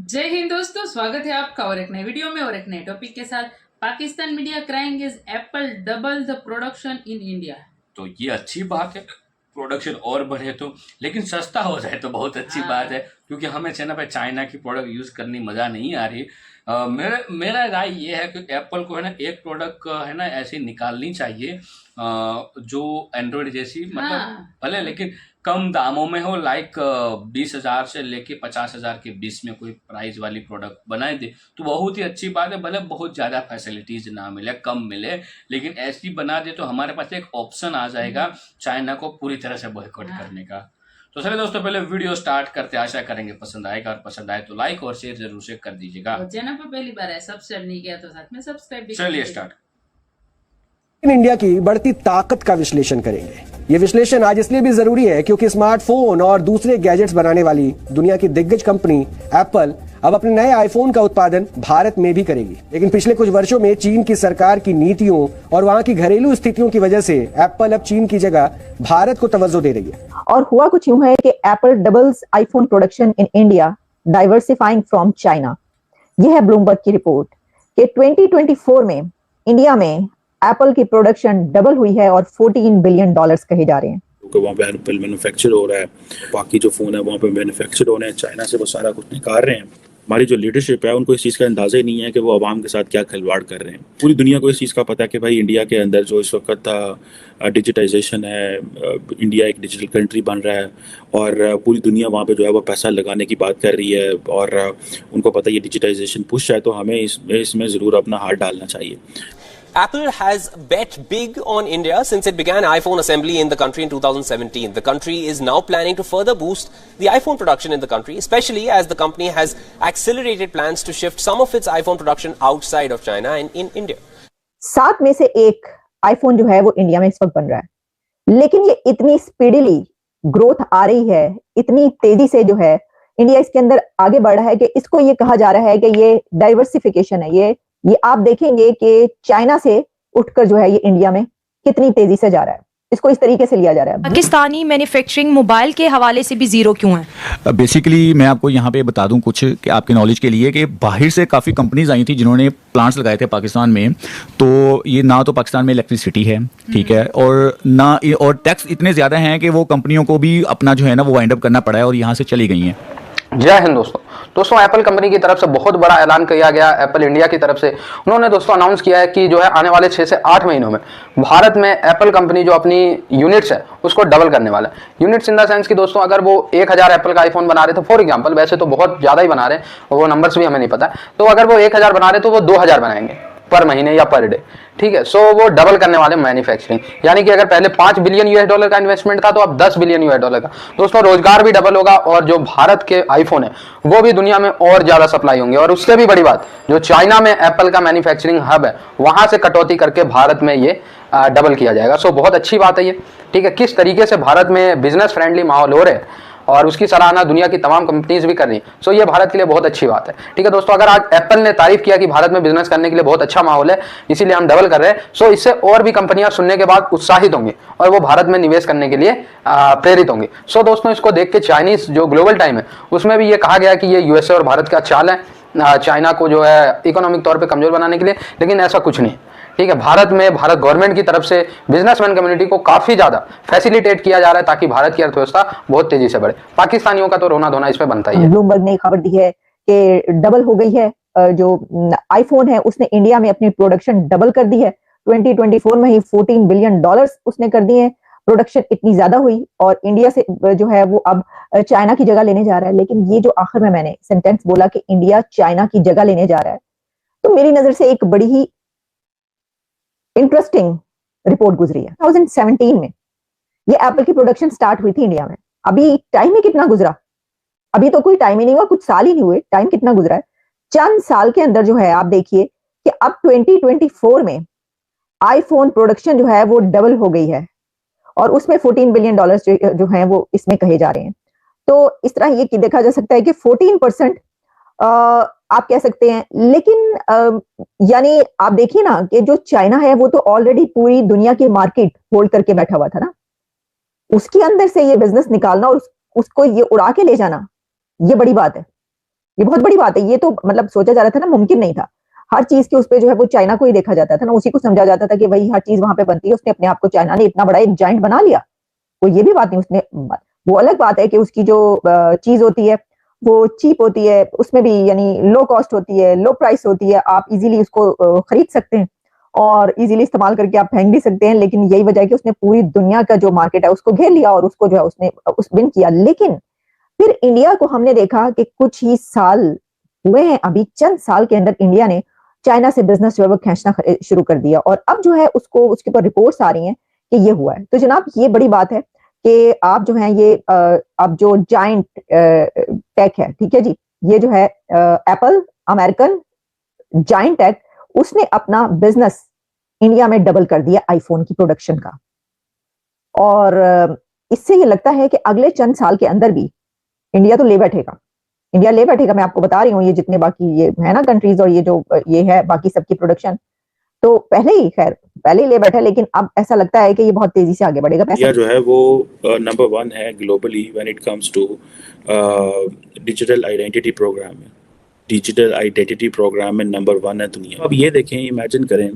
जय हिंद दोस्तों, स्वागत है आपका और एक नए वीडियो में और एक नए टॉपिक के साथ। Pakistan media crying is Apple double the production in India. तो ये अच्छी बात है, प्रोडक्शन और बढ़े तो, लेकिन सस्ता हो जाए तो बहुत अच्छी बात है, क्योंकि हमें चैनल पे चाइना की प्रोडक्ट यूज़ करनी मज़ा नहीं आ रही। मेरा राय ये है कि एप्पल को है ना एक प्रोडक्ट है ना ऐसी निकालनी चाहिए जो एंड्रॉयड जैसी, मतलब भले लेकिन कम दामों में हो, लाइक 20,000 से लेके 50,000 के बीच में कोई प्राइस वाली प्रोडक्ट बनाए दे तो बहुत ही अच्छी बात है। भले बहुत ज़्यादा फैसिलिटीज ना मिले, कम मिले, लेकिन ऐसी बना दे तो हमारे पास एक ऑप्शन आ जाएगा चाइना को पूरी तरह से बॉयकॉट करने का। तो चलिए दोस्तों, पहले वीडियो स्टार्ट करते, आशा करेंगे पसंद आएगा, और पसंद आए तो लाइक और शेयर जरूर से कर दीजिएगा। चैनल पर पहली बार है, सब्सक्राइब नहीं किया तो साथ में सब्सक्राइब भी। चलिए स्टार्ट। इन इंडिया की बढ़ती ताकत का विश्लेषण करेंगे। ये विश्लेषण आज इसलिए भी जरूरी है क्योंकि स्मार्टफोन और दूसरे गैजेट्स बनाने वाली दुनिया की दिग्गज कंपनी एप्पल अब अपने नए आईफोन का उत्पादन भारत में भी करेगी। लेकिन पिछले कुछ वर्षों में चीन की सरकार की नीतियों और वहां की घरेलू स्थितियों की वजह से एप्पल अब चीन की जगह भारत को तवज्जो दे रही है। और हुआ कुछ यूं है कि Apple doubles iPhone production in India, diversifying from China. यह है ब्लूमबर्ग की रिपोर्ट कि 2024 में इंडिया में एप्पल की प्रोडक्शन डबल हुई है और $14 बिलियन कहे जा रहे हैं। क्योंकि वहाँ पे एप्पल मैन्युफैक्चर हो रहा है, बाकी जो फ़ोन है वहाँ पे मैन्युफैक्चर हो रहे हैं, चाइना से वो सारा कुछ निकाल रहे हैं। हमारी जो लीडरशिप है उनको इस चीज़ का अंदाज़ा ही नहीं है कि वो आवाम के साथ क्या खिलवाड़ कर रहे हैं। पूरी दुनिया को इस चीज़ का पता है कि भाई इंडिया के अंदर जो इस वक्त डिजिटाइजेशन है, इंडिया एक डिजिटल कंट्री बन रहा है और पूरी दुनिया वहाँ पे जो है वो पैसा लगाने की बात कर रही है और उनको पता है ये डिजिटाइजेशन पुश है, तो हमें इसमें ज़रूर अपना हाथ डालना चाहिए। Apple has bet big on India since it began iPhone assembly in the country in 2017. The country is now planning to further boost the iPhone production in the country, especially as the company has accelerated plans to shift some of its iPhone production outside of China and in India. 7 में से एक iPhone जो है वो India में इस वक्त बन रहा है, लेकिन ये इतनी स्पीडीली ग्रोथ आ रही है, इतनी तेजी से जो है इंडिया इसके अंदर आगे बढ़ रहा है कि इसको ये कहा जा रहा है कि ये डाइवर्सिफिकेशन है। ये आप देखेंगे कि चाइना से उठकर जो है ये इंडिया में कितनी तेजी से जा रहा है, इसको इस तरीके से लिया जा रहा है। पाकिस्तानी मैन्युफैक्चरिंग मोबाइल के हवाले से भी जीरो क्यों है? बेसिकली मैं आपको यहाँ पे बता दूं कुछ कि आपके नॉलेज के लिए कि बाहर से काफ़ी कंपनीज आई थी जिन्होंने प्लांट्स लगाए थे पाकिस्तान में। तो ये ना तो पाकिस्तान में इलेक्ट्रिसिटी है, ठीक है, और ना और टैक्स इतने ज़्यादा हैं कि वो कंपनियों को भी अपना जो है ना वो वाइंड अप करना पड़ा है और यहाँ से चली गई हैं। जय हिंद दोस्तों एप्पल कंपनी की तरफ से बहुत बड़ा ऐलान किया गया। एप्पल इंडिया की तरफ से उन्होंने दोस्तों अनाउंस किया है कि जो है आने वाले 6 से 8 महीनों में भारत में एप्पल कंपनी जो अपनी यूनिट्स है उसको डबल करने वाला है। यूनिट्स इन द सेंस कि दोस्तों अगर वो 1000 एप्पल का आईफोन बना रहे थे फॉर एग्जांपल, वैसे तो बहुत ज़्यादा ही बना रहे हैं, वो नंबर्स भी हमें नहीं पता, तो अगर वो 1000 बना रहे तो वो 2000 बनाएंगे पर महीने या पर डे, ठीक है। सो वो डबल करने वाले मैन्युफैक्चरिंग, यानी कि अगर पहले $5 बिलियन का इन्वेस्टमेंट था तो अब $10 बिलियन का। दोस्तों रोजगार भी डबल होगा और जो भारत के आईफोन है वो भी दुनिया में और ज्यादा सप्लाई होंगे। और उससे भी बड़ी बात, जो चाइना में एप्पल का मैन्युफैक्चरिंग हब है वहां से कटौती करके भारत में ये डबल किया जाएगा। सो बहुत अच्छी बात है ये, ठीक है। किस तरीके से भारत में बिजनेस फ्रेंडली माहौल हो रहे हैं और उसकी सराहना दुनिया की तमाम कंपनीज भी कर रही हैं। सो ये भारत के लिए बहुत अच्छी बात है, ठीक है दोस्तों। अगर आज एप्पल ने तारीफ किया कि भारत में बिजनेस करने के लिए बहुत अच्छा माहौल है, इसीलिए हम डबल कर रहे हैं, सो इससे और भी कंपनियां सुनने के बाद उत्साहित होंगी और वो भारत में निवेश करने के लिए प्रेरित होंगे। सो दोस्तों इसको देख के चाइनीज जो ग्लोबल टाइम है उसमें भी ये कहा गया कि ये यूएसए और भारत का चाल है चाइना को जो है इकोनॉमिक तौर पर कमजोर बनाने के लिए, लेकिन ऐसा कुछ नहीं, ठीक है। भारत गवर्नमेंट की तरफ से बिजनेसमैन कम्युनिटी को काफी ज्यादा फैसिलिटेट किया जा रहा है ताकि भारत की अर्थव्यवस्था बहुत तेजी से बढ़े। पाकिस्तानियों का तो रोना धोना इसमें बनता ही है। ब्लूमबर्ग ने खबर दी है कि डबल हो गई है, जो आईफोन है उसने इंडिया में अपनी प्रोडक्शन डबल कर दी है। 2024 में ही $14 बिलियन उसने कर दिए हैं। प्रोडक्शन इतनी ज्यादा हुई और इंडिया से जो है वो अब चाइना की जगह लेने जा रहा है। लेकिन ये जो आखिर में मैंने सेंटेंस बोला कि इंडिया चाइना की जगह लेने जा रहा है, तो मेरी नजर से एक बड़ी ही इंटरेस्टिंग रिपोर्ट गुजरी है। 2017 में ये एप्पल की प्रोडक्शन स्टार्ट हुई थी इंडिया में। अभी टाइम में कितना गुजरा, अभी तो कोई टाइम ही नहीं हुआ, कुछ साल ही नहीं हुए, टाइम कितना गुजरा है। चंद साल के अंदर जो है आप देखिए कि अब 2024 में आईफोन प्रोडक्शन जो है वो डबल हो गई है और उसमें $14 बिलियन जो है वो इसमें कहे जा रहे हैं। तो इस तरह ये देखा जा सकता है कि 14% आप कह सकते हैं, लेकिन यानी आप देखिए ना कि जो चाइना है वो तो ऑलरेडी पूरी दुनिया की मार्केट होल्ड करके बैठा हुआ था ना, उसके अंदर से ये बिजनेस निकालना और उसको ये उड़ा के ले जाना, ये बड़ी बात है। ये बहुत बड़ी बात है। ये तो मतलब सोचा जा रहा था ना, मुमकिन नहीं था। हर चीज के उस पे जो है वो चाइना को ही देखा जाता था ना, उसी को समझा जाता था कि भाई हर चीज वहां पे बनती है। उसने अपने आप को, चाइना ने इतना बड़ा एक जाइंट बना लिया, वो ये भी बात नहीं। उसने, वो अलग बात है कि उसकी जो चीज होती है वो चीप होती है, उसमें भी यानी लो कॉस्ट होती है, लो प्राइस होती है, आप इजीली उसको खरीद सकते हैं और इजीली इस्तेमाल करके आप फेंक भी सकते हैं। लेकिन यही वजह है कि उसने पूरी दुनिया का जो मार्केट है उसको घेर लिया और उसको जो है उसने उस विन किया। लेकिन फिर इंडिया को हमने देखा कि कुछ ही साल हुए हैं, अभी चंद साल के अंदर इंडिया ने चाइना से बिजनेस जो है वो खींचना शुरू कर दिया और अब जो है उसको, उसके ऊपर रिपोर्ट्स आ रही हैं कि ये हुआ है। तो जनाब ये बड़ी बात है कि आप जो है ये अब जो जाइंट टेक है, ठीक है जी, ये जो है एप्पल, अमेरिकन जाइंट टेक, उसने अपना बिजनेस इंडिया में डबल कर दिया आईफोन की प्रोडक्शन का। और इससे ये लगता है कि अगले चंद साल के अंदर भी इंडिया तो ले बैठेगा, इंडिया ले बैठेगा। मैं आपको बता रही हूँ, ये जितने बाकी ये है ना कंट्रीज और ये जो ये है बाकी सबकी प्रोडक्शन, तो पहले ही खैर पहले ही ले बैठा, लेकिन अब ऐसा लगता है कि ये बहुत तेजी से आगे बढ़ेगा। इंडिया जो है वो नंबर 1 है globally when it comes to digital identity program में। डिजिटल आइडेंटिटी प्रोग्राम में नंबर 1 है दुनिया। अब ये देखें, इमेजिन करें,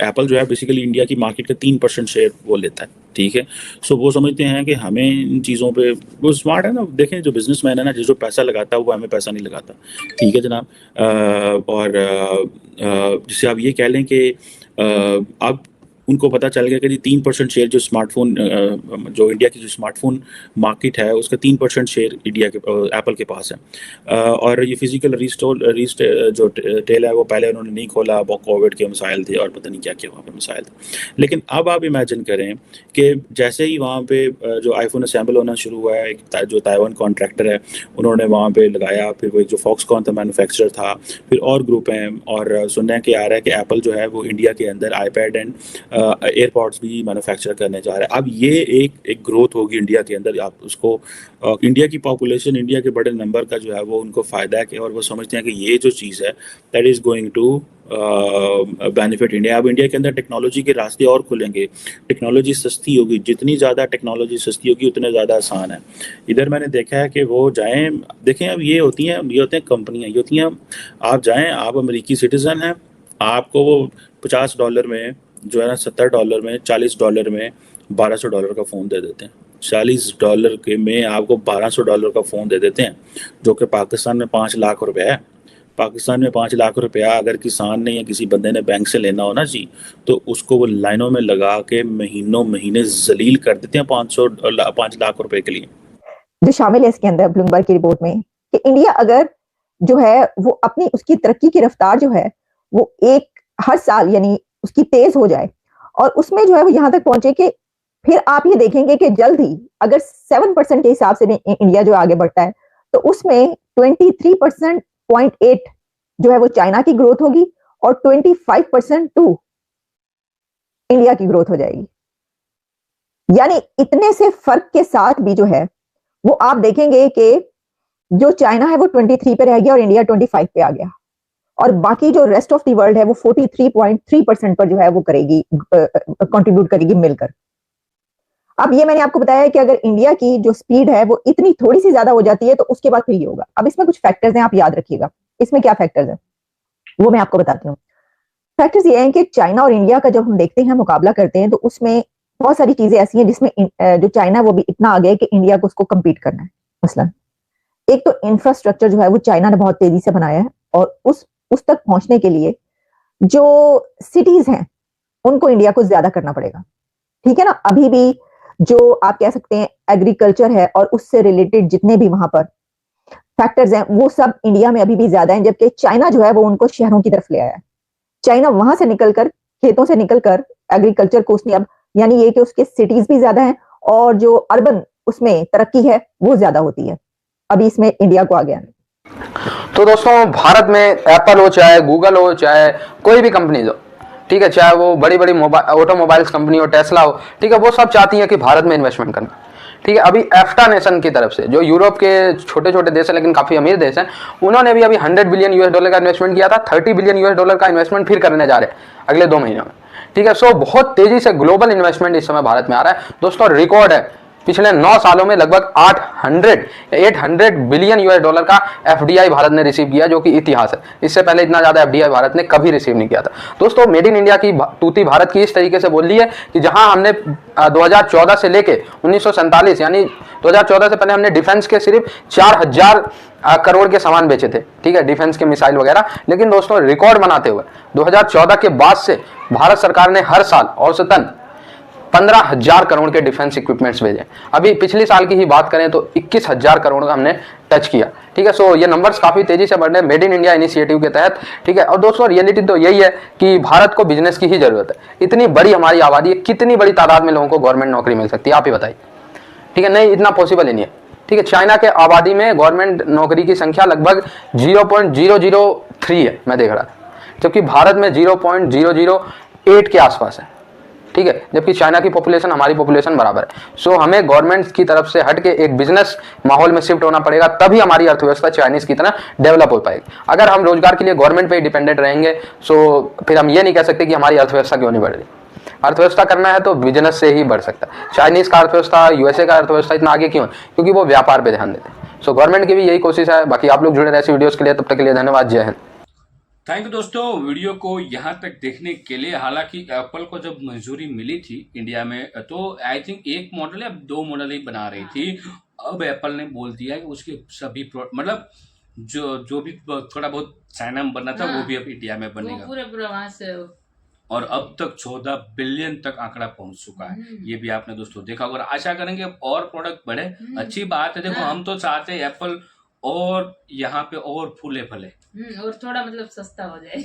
एप्पल जो है बेसिकली इंडिया की मार्केट का 3% शेयर वो लेता है, ठीक है। सो वो समझते हैं कि हमें इन चीज़ों पे, वो स्मार्ट है ना। देखें जो बिजनेसमैन है ना, जो पैसा लगाता है वो हमें पैसा नहीं लगाता, ठीक है जनाब। और जिसे आप ये कह लें कि अब उनको पता चल गया कि जी 3% शेयर जो स्मार्टफोन, जो इंडिया की जो स्मार्टफोन मार्केट है उसका 3% शेयर इंडिया के एप्पल के पास है। और ये फिजिकल जो टेल है वो पहले उन्होंने नहीं खोला, वो कोविड के मसाइल थे और पता नहीं क्या क्या वहाँ पे मसाइल थे। लेकिन अब आप इमेजिन करें कि जैसे ही वहाँ पे जो आईफोन असेंबल होना शुरू हुआ है, जो ताइवान कॉन्ट्रैक्टर है उन्होंने वहाँ पे लगाया, फिर वो एक जो फॉक्सकॉन था मैन्युफैक्चरर था, फिर और ग्रुप हैं, और सुनने के आ रहा है कि एप्पल जो है वो इंडिया के अंदर आईपैड एंड एयरपॉड्स भी मैन्युफैक्चर करने जा रहा है। अब ये एक ग्रोथ होगी इंडिया के अंदर। आप उसको इंडिया की पॉपुलेशन, इंडिया के बड़े नंबर का जो है वो उनको फ़ायदा है कि, और वो समझते हैं कि ये जो चीज़ है that is going to benefit India. अब इंडिया के अंदर टेक्नोलॉजी के रास्ते और खुलेंगे, टेक्नोलॉजी सस्ती होगी, जितनी ज़्यादा टेक्नोलॉजी सस्ती होगी उतने ज़्यादा आसान है। इधर मैंने देखा है कि वो जाएँ, देखें अब ये होती हैं कंपनियाँ, ये होती हैं, आप जाएँ, आप अमेरिकी सिटीज़न हैं, आपको वो $50 में जो है ना, $70 में, $40 में $1200 का फ़ोन दे देते हैं। $40 के में आपको $1200 का फ़ोन दे देते हैं, जो कि पाकिस्तान में 5 लाख रुपए है। पाकिस्तान में 5 लाख रुपया अगर किसान ने या किसी बंदे ने बैंक से लेना हो ना जी, तो उसको वो लाइनों में लगा के महीनों महीने जलील कर देते हैं 5 लाख रुपए के लिए। जो शामिल है इसके अंदर ब्लूमबर्ग की रिपोर्ट में, कि इंडिया अगर जो है वो अपनी उसकी तरक्की की रफ्तार जो है वो एक हर साल यानी उसकी तेज हो जाए और उसमें जो है वो यहाँ तक पहुंचे कि फिर आप ये देखेंगे कि जल्द ही अगर 7% के हिसाब से इंडिया जो आगे बढ़ता है तो उसमें 23.8 जो है वो चाइना की ग्रोथ होगी और 25% टू इंडिया की ग्रोथ हो जाएगी। यानी इतने से फर्क के साथ भी जो है वो आप देखेंगे कि जो चाइना है वो 23 पे रह गया और इंडिया 25 पे आ गया, और बाकी जो रेस्ट ऑफ द वर्ल्ड है वो 43.3% पर जो है वो करेगी, कंट्रीब्यूट करेगी मिलकर। अब ये मैंने आपको बताया है कि अगर इंडिया की जो स्पीड है वो इतनी थोड़ी सी ज्यादा हो जाती है तो उसके बाद फिर ये होगा। अब इसमें कुछ फैक्टर्स हैं, आप याद रखिएगा। इसमें क्या फैक्टर्स हैं वो मैं आपको बताती हूँ। फैक्टर्स ये हैं कि चाइना और इंडिया का जब हम देखते हैं, मुकाबला करते हैं, तो उसमें बहुत सारी चीजें ऐसी हैं जिसमें जो चाइना है वो भी इतना आगे है कि इंडिया को उसको कम्पीट करना है। मसलन एक तो इंफ्रास्ट्रक्चर जो है वो चाइना ने बहुत तेजी से बनाया है और उस तक पहुंचने के लिए जो सिटीज हैं उनको इंडिया को ज्यादा करना पड़ेगा, ठीक है ना। अभी भी जो आप कह सकते हैं एग्रीकल्चर है और उससे रिलेटेड जितने भी वहां पर फैक्टर्स हैं वो सब इंडिया में अभी भी ज्यादा हैं, जबकि चाइना जो है वो उनको शहरों की तरफ ले आया है। चाइना वहां से निकलकर, खेतों से निकलकर एग्रीकल्चर को उसने अब, यानी ये कि उसके सिटीज भी ज्यादा हैं और जो अर्बन उसमें तरक्की है वो ज्यादा होती है। अभी इसमें इंडिया को आ गया। तो दोस्तों भारत में एप्पल हो, चाहे गूगल हो, चाहे कोई भी कंपनी हो, ठीक है, चाहे वो बड़ी बड़ी ऑटोमोबाइल्स कंपनी हो, टेस्ला हो, ठीक है, वो सब चाहती है कि भारत में इन्वेस्टमेंट करना, ठीक है। अभी एफ्टा नेशन की तरफ से, जो यूरोप के छोटे छोटे देश हैं लेकिन काफी अमीर देश हैं, उन्होंने भी अभी $100 बिलियन का इन्वेस्टमेंट किया था। $30 बिलियन का इन्वेस्टमेंट फिर करने जा रहे हैं अगले 2 महीनों में, ठीक है। सो बहुत तेजी से ग्लोबल इन्वेस्टमेंट इस समय भारत में आ रहा है दोस्तों। रिकॉर्ड है, पिछले 9 सालों में लगभग 800 बिलियन US डॉलर का FDI भारत ने रिसीव किया, जो कि इतिहास है। इससे पहले इतना ज्यादा FDI भारत ने कभी रिसीव नहीं किया था। दोस्तों, मेड इन इंडिया की तूती भारत की इस तरीके से बोल रही है कि जहां हमने 2014 से लेके 1947 यानी 2014 से पहले हमने डिफेंस के सिर्फ 4000 करोड़ के सामान बेचे थे, ठीक है, डिफेंस के मिसाइल वगैरह। लेकिन दोस्तों, रिकॉर्ड बनाते हुए 2014 के बाद से भारत सरकार ने हर साल औसतन 15,000 करोड़ के डिफेंस इक्विपमेंट्स भेजे। अभी पिछले साल की ही बात करें तो 21,000 करोड़ का हमने टच किया, ठीक है। सो ये नंबर्स काफी तेजी से बढ़ रहे हैं मेड इन इंडिया इनिशिएटिव के तहत, ठीक है। और दोस्तों, रियलिटी तो यही है कि भारत को बिजनेस की ही जरूरत है। इतनी बड़ी हमारी आबादी है, कितनी बड़ी तादाद में लोगों को गवर्नमेंट नौकरी मिल सकती है, आप ही बताइए, ठीक है। नहीं, इतना पॉसिबल ही नहीं है, ठीक है। चाइना के आबादी में गवर्नमेंट नौकरी की संख्या लगभग 0.003 है, मैं देख रहा था, जबकि भारत में 0.008 के आसपास है, ठीक है। जबकि चाइना की पॉपुलेशन हमारी पॉपुलेशन बराबर है। सो हमें गवर्नमेंट की तरफ से हट के एक बिजनेस माहौल में शिफ्ट होना पड़ेगा, तभी हमारी अर्थव्यवस्था चाइनीज की तरह डेवलप हो पाएगी। अगर हम रोजगार के लिए गवर्नमेंट पे ही डिपेंडेंट रहेंगे, सो फिर हम ये नहीं कह सकते कि हमारी अर्थव्यवस्था क्यों नहीं बढ़ रही। अर्थव्यवस्था करना है तो बिजनेस से ही बढ़ सकता है। चाइनीज का अर्थव्यवस्था, USA का अर्थव्यवस्था इतना आगे क्यों है? क्योंकि वो व्यापार पे ध्यान देते हैं। सो गवर्नमेंट की भी यही कोशिश है। बाकी आप लोग जुड़े रहे ऐसी वीडियोस के लिए, तब तक के लिए धन्यवाद, जय हिंद। थैंक यू दोस्तों, वीडियो को यहाँ तक देखने के लिए। हालांकि एप्पल को जब मंजूरी मिली थी इंडिया में, तो आई थिंक एक मॉडल या 2 मॉडल ही बना रही थी। अब एप्पल ने बोल दिया कि उसके सभी मतलब जो भी थोड़ा बहुत चाइना में बनना था वो भी अब इंडिया में बनेगा, पूरा वहां से। और अब तक 14 बिलियन तक आंकड़ा पहुंच चुका है। ये भी आपने दोस्तों देखा, और आशा करेंगे अब और प्रोडक्ट बढ़े। अच्छी बात है। देखो, हम तो चाहते हैं एप्पल और यहाँ पे और फूले फले, और थोड़ा मतलब सस्ता हो जाए।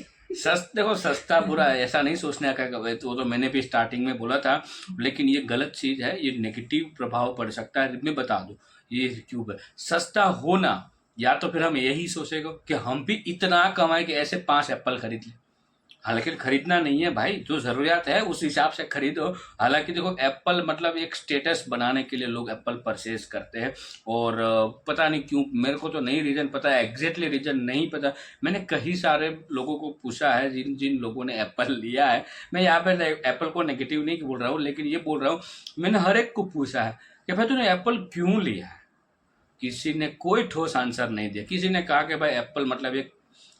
देखो, सस्ता बुरा है ऐसा नहीं सोचने का, तो मैंने भी स्टार्टिंग में बोला था, लेकिन ये गलत चीज है, ये नेगेटिव प्रभाव पड़ सकता है। मैं बता दूं, ये क्यों है सस्ता होना, या तो फिर हम यही सोचेगा कि हम भी इतना कमाए कि ऐसे 5 एप्पल खरीद लें। हालांकि खरीदना नहीं है भाई, जो जरूरत है उस हिसाब से खरीदो। हालांकि देखो, एप्पल मतलब एक स्टेटस बनाने के लिए लोग एप्पल परचेज करते हैं, और पता नहीं क्यों, मेरे को तो नहीं रीजन पता है, एग्जैक्टली रीजन नहीं पता। मैंने कई सारे लोगों को पूछा है जिन लोगों ने एप्पल लिया है। मैं यहाँ पे एप्पल को नेगेटिव नहीं बोल रहा हूँ, लेकिन ये बोल रहा हूँ, मैंने हर एक को पूछा है कि भाई तूने एप्पल क्यों लिया है। किसी ने कोई ठोस आंसर नहीं दिया। किसी ने कहा कि भाई एप्पल मतलब एक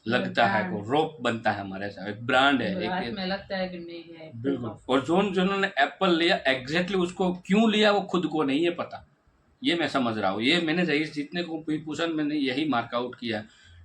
लगता है को रोप बनता है हमारे साथ, एक ब्रांड है, एक में लगता है कि नहीं है। बिल्कुल। और जिन्होंने एप्पल लिया, एग्जैक्टली उसको क्यों लिया वो खुद को नहीं है पता। ये मैं समझ रहा हूँ, ये मैंने जितने को भी पूछा मैंने यही मार्कआउट किया।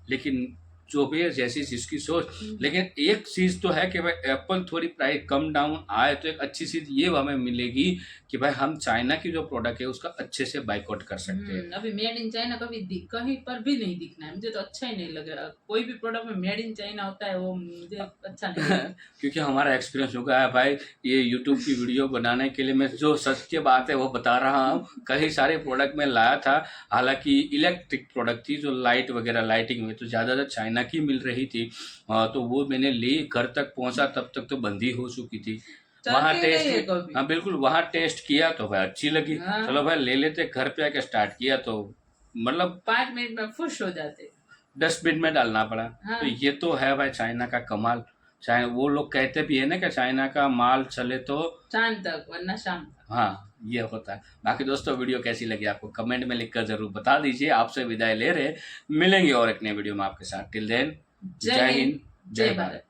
लेकिन जो भी है जैसी जिसकी सोच, लेकिन एक चीज तो है कि भाई एप्पल थोड़ी प्राइस कम डाउन आए तो एक अच्छी चीज ये हमें मिलेगी कि भाई हम चाइना की जो प्रोडक्ट है उसका अच्छे से बाइकआउट कर सकते हैं। अभी मेड इन चाइना कहीं पर भी नहीं दिखना है, मुझे तो अच्छा ही नहीं लग रहा। कोई भी प्रोडक्ट में मेड इन चाइना होता है वो मुझे अच्छा नहीं लगता। क्योंकि हमारा एक्सपीरियंस हो गया है भाई, ये यूट्यूब की वीडियो बनाने के लिए मैं जो सच बात है वो बता रहा हूँ। कई सारे प्रोडक्ट में लाया था, हालांकि इलेक्ट्रिक प्रोडक्ट थी, जो लाइट वगैरह लाइटिंग में तो ज़्यादातर चाइना की मिल रही थी। तो वो मैंने ली, घर तक पहुंचा तब तक तो बंदी हो चुकी थी। वहाँ टेस्ट, हाँ बिल्कुल, वहाँ टेस्ट किया तो भाई अच्छी लगी। चलो भाई ले लेते, घर पे आके स्टार्ट किया तो मतलब 5 मिनट में खुश हो जाते, डस्टबिन में डालना पड़ा। तो ये तो है भाई चाइना का कमाल। चाहे वो लोग कहते भी है ना कि चाइना का माल चले तो चांद तक वरना शाम तक। हाँ, ये होता है। बाकी दोस्तों, वीडियो कैसी लगी आपको कमेंट में लिखकर जरूर बता दीजिए। आपसे विदाई ले रहे, मिलेंगे और एक नए वीडियो में आपके साथ। टिल देन, जय हिंद, जय भारत।